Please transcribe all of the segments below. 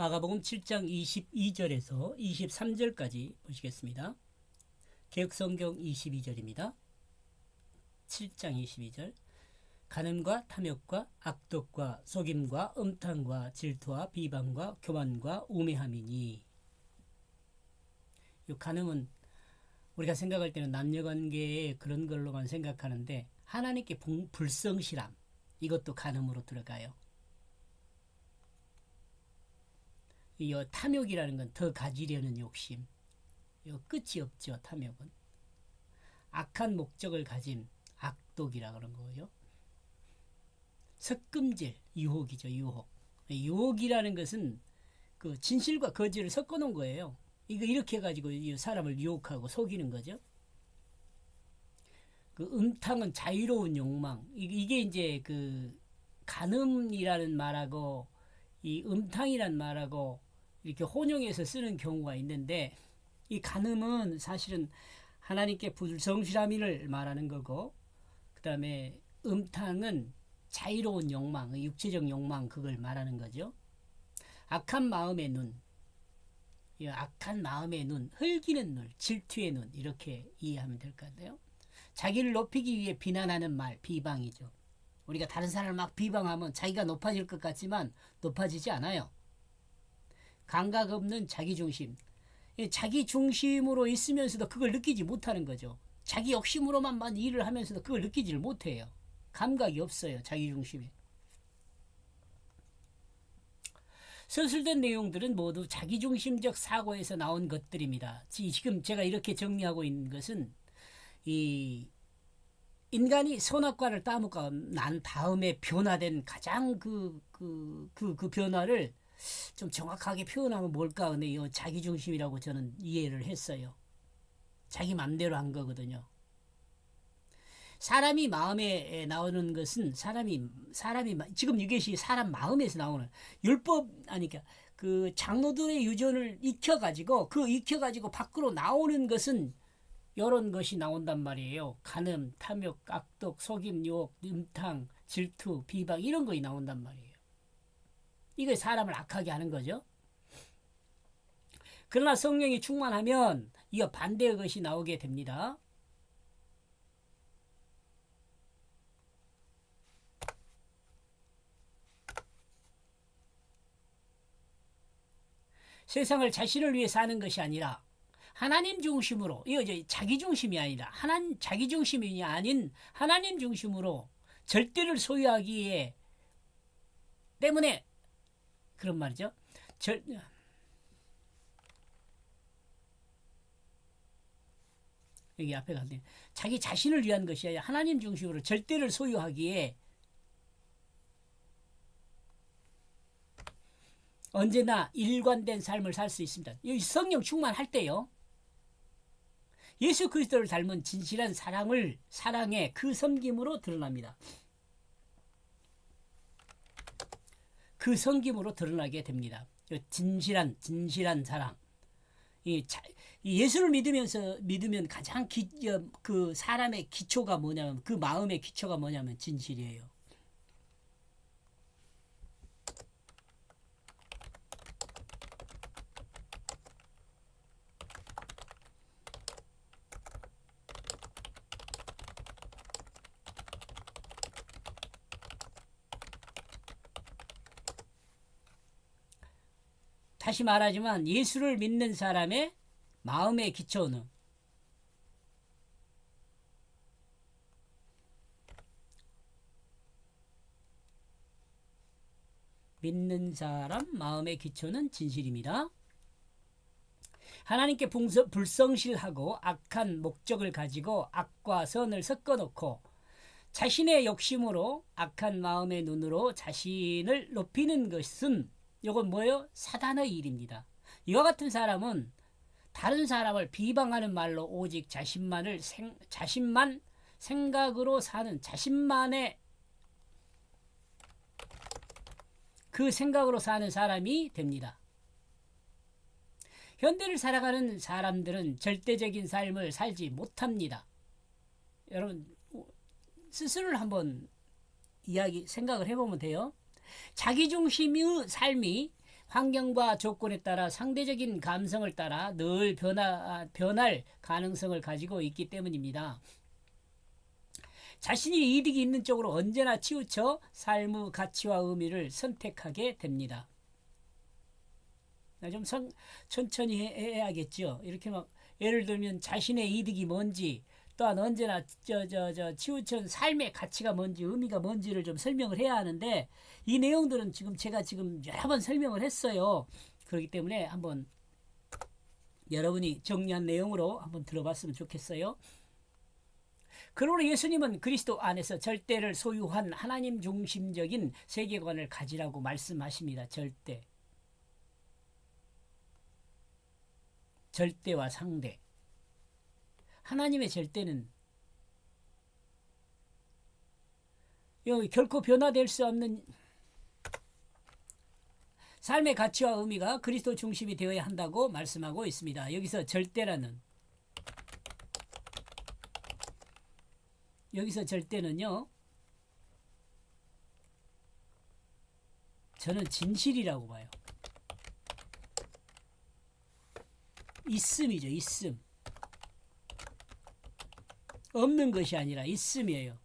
마가복음 7장 22절에서 23절까지 보시겠습니다. 개역성경 22절입니다. 7장 22절. 간음과 탐욕과 악독과 속임과 음탕과 질투와 비방과 교만과 우매함이니. 이 간음은 우리가 생각할 때는 남녀관계의 그런 걸로만 생각하는데 하나님께 불성실함, 이것도 간음으로 들어가요. 이 탐욕이라는 건 더 가지려는 욕심, 이 끝이 없죠. 탐욕은 악한 목적을 가진 악독이라 그런 거죠. 섞음질, 유혹이죠. 유혹이라는 것은 그 진실과 거짓을 섞어 놓은 거예요. 이거 이렇게 해가지고 사람을 유혹하고 속이는 거죠. 그 음탕은 자유로운 욕망. 이게 이제 그 간음이라는 말하고 이 음탕이란 말하고 이렇게 혼용해서 쓰는 경우가 있는데, 이 간음은 사실은 하나님께 불성실함을 말하는 거고, 그 다음에 음탕은 자유로운 욕망, 육체적 욕망, 그걸 말하는 거죠. 악한 마음의 눈, 악한 마음의 눈, 흘기는 눈, 질투의 눈, 이렇게 이해하면 될 것 같아요. 자기를 높이기 위해 비난하는 말, 비방이죠. 우리가 다른 사람을 막 비방하면 자기가 높아질 것 같지만 높아지지 않아요. 감각 없는 자기중심, 자기 중심으로 있으면서도 그걸 느끼지 못하는 거죠. 자기 욕심으로만 일을 하면서도 그걸 느끼지를 못해요. 감각이 없어요. 자기 중심에. 서술된 내용들은 모두 자기중심적 사고에서 나온 것들입니다. 지금 제가 이렇게 정리하고 있는 것은 이 인간이 선악과를 따먹고 난 다음에 변화된 가장 그 변화를 좀 정확하게 표현하면 뭘까 하네. 자기중심이라고 저는 이해를 했어요. 자기 맘대로 한 거거든요. 사람이 마음에 나오는 것은 사람이 지금 이것이 사람 마음에서 나오는 율법 아니까 그 장로들의 유전을 익혀가지고 밖으로 나오는 것은 이런 것이 나온단 말이에요. 간음, 탐욕, 악독, 속임, 유혹, 음탕, 질투, 비방, 이런 것이 나온단 말이에요. 이게 사람을 악하게 하는 거죠. 그러나 성령이 충만하면 이거 반대의 것이 나오게 됩니다. 세상을 자신을 위해 사는 것이 아니라 하나님 중심으로, 이거 자기 중심이 아니라 자기 중심이 아닌 하나님 중심으로 절대를 소유하기에 때문에 그런 말이죠. 여기 앞에 갔네. 자기 자신을 위한 것이 아니라 하나님 중심으로 절대를 소유하기에 언제나 일관된 삶을 살 수 있습니다. 여기 성령 충만할 때요. 예수 그리스도를 닮은 진실한 사랑의 그 섬김으로 드러납니다. 그 섬김으로 드러나게 됩니다. 진실한 사랑. 이 예수를 믿으면 가장 그 사람의 기초가 뭐냐면, 그 마음의 기초가 뭐냐면 진실이에요. 다시 말하지만 예수를 믿는 사람의 마음의 기초는 믿는 사람 마음의 기초는 진실입니다. 하나님께 불성실하고 악한 목적을 가지고 악과 선을 섞어놓고 자신의 욕심으로 악한 마음의 눈으로 자신을 높이는 것은 이건 뭐예요? 사단의 일입니다. 이와 같은 사람은 다른 사람을 비방하는 말로 오직 자신만 생각으로 사는, 자신만의 그 생각으로 사는 사람이 됩니다. 현대를 살아가는 사람들은 절대적인 삶을 살지 못합니다. 여러분 스스로를 한번 생각을 해보면 돼요. 자기중심의 삶이 환경과 조건에 따라 상대적인 감성을 따라 늘 변할 가능성을 가지고 있기 때문입니다. 자신이 이득이 있는 쪽으로 언제나 치우쳐 삶의 가치와 의미를 선택하게 됩니다. 좀 천천히 해야겠죠. 이렇게 막 예를 들면 자신의 이득이 뭔지, 또한 언제나 치우쳐 삶의 가치가 뭔지, 의미가 뭔지를 좀 설명을 해야 하는데, 이 내용들은 제가 여러 번 설명을 했어요. 그렇기 때문에 한번 여러분이 정리한 내용으로 한번 들어봤으면 좋겠어요. 그러므로 예수님은 그리스도 안에서 절대를 소유한 하나님 중심적인 세계관을 가지라고 말씀하십니다. 절대와 상대. 하나님의 절대는 결코 변화될 수 없는 삶의 가치와 의미가 그리스도 중심이 되어야 한다고 말씀하고 있습니다. 여기서 절대는요, 저는 진실이라고 봐요. 있음이죠. 있음. 없는 것이 아니라 있음이에요.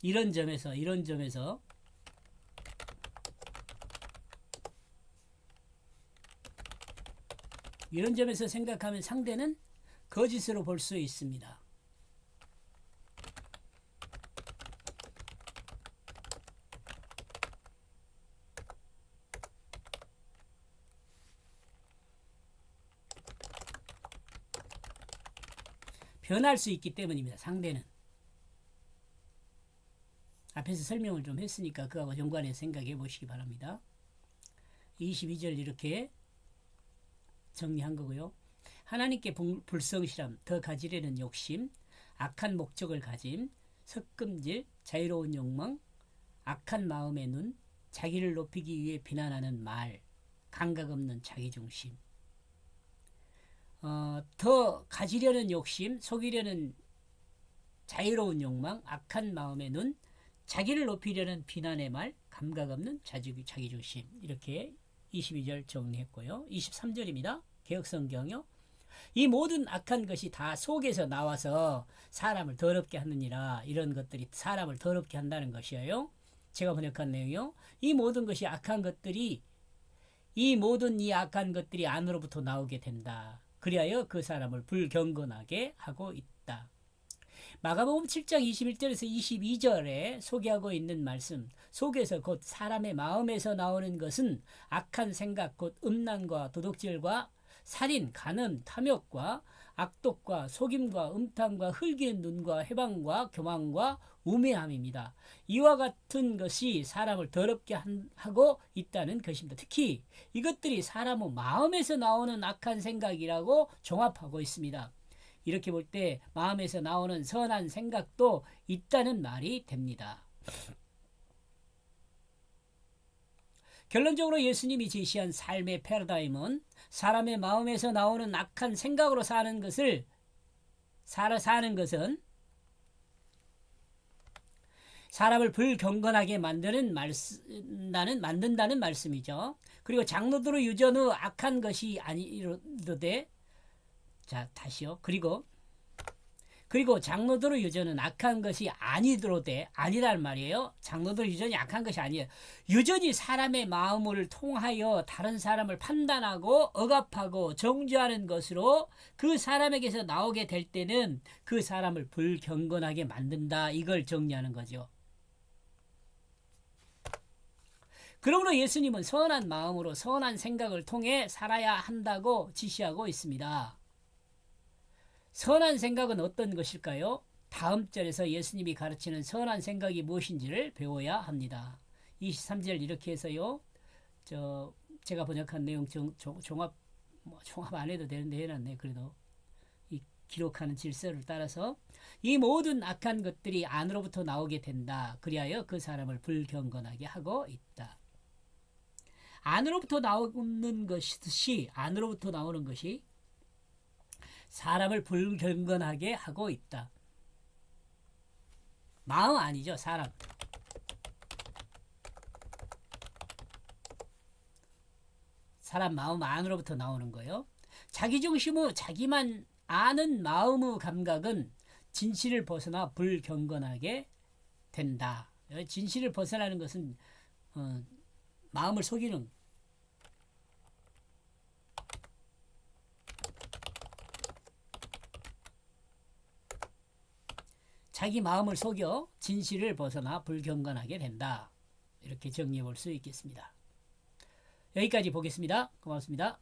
이런 점에서 생각하면 상대는 거짓으로 볼 수 있습니다. 변할 수 있기 때문입니다. 상대는. 앞에서 설명을 좀 했으니까 그하고 연관해서 생각해 보시기 바랍니다. 22절 이렇게 정리한 거고요. 하나님께 불성실함, 더 가지려는 욕심, 악한 목적을 가짐, 섞음질, 자유로운 욕망, 악한 마음의 눈, 자기를 높이기 위해 비난하는 말, 감각 없는 자기중심. 더 가지려는 욕심, 속이려는 자유로운 욕망, 악한 마음의 눈, 자기를 높이려는 비난의 말, 감각 없는 자기중심. 이렇게 22절 정리했고요. 23절입니다. 개역성경요. 이 모든 악한 것이 다 속에서 나와서 사람을 더럽게 하느니라. 이런 것들이 사람을 더럽게 한다는 것이에요. 제가 번역한 내용이요. 이 모든 악한 것들이 안으로부터 나오게 된다. 그리하여 그 사람을 불경건하게 하고 있다. 마가복음 7장 21절에서 22절에 소개하고 있는 말씀, 속에서 곧 사람의 마음에서 나오는 것은 악한 생각, 곧 음란과 도둑질과 살인, 간음, 탐욕과 악독과 속임과 음탕과 흘기는 눈과 해방과 교만과 우매함입니다. 이와 같은 것이 사람을 더럽게 하고 있다는 것입니다. 특히 이것들이 사람의 마음에서 나오는 악한 생각이라고 종합하고 있습니다. 이렇게 볼 때 마음에서 나오는 선한 생각도 있다는 말이 됩니다. 결론적으로 예수님이 제시한 삶의 패러다임은 사람의 마음에서 나오는 악한 생각으로 사는 것은 사람을 불경건하게 만든다는 말씀이죠. 그리고 장로들의 유전의 악한 것이 아니로되, 자 다시요. 그리고 장로들의 유전은 악한 것이 아니란 말이에요. 장로들의 유전이 악한 것이 아니에요. 유전이 사람의 마음을 통하여 다른 사람을 판단하고 억압하고 정죄하는 것으로 그 사람에게서 나오게 될 때는 그 사람을 불경건하게 만든다. 이걸 정리하는 거죠. 그러므로 예수님은 선한 마음으로 선한 생각을 통해 살아야 한다고 지시하고 있습니다. 선한 생각은 어떤 것일까요? 다음 절에서 예수님이 가르치는 선한 생각이 무엇인지를 배워야 합니다. 23절 이렇게 해서요. 제가 번역한 내용 종합 안 해도 되는데 해놨네. 그래도 기록하는 질서를 따라서 이 모든 악한 것들이 안으로부터 나오게 된다. 그리하여 그 사람을 불경건하게 하고 있다. 안으로부터 나오는 것이 사람을 불경건하게 하고 있다. 마음 아니죠, 사람. 사람 마음 안으로부터 나오는 거예요. 자기중심의 자기만 아는 마음의 감각은 진실을 벗어나 불경건하게 된다. 진실을 벗어나는 것은 마음을 속이는, 자기 마음을 속여 진실을 벗어나 불경건하게 된다. 이렇게 정리해 볼 수 있겠습니다. 여기까지 보겠습니다. 고맙습니다.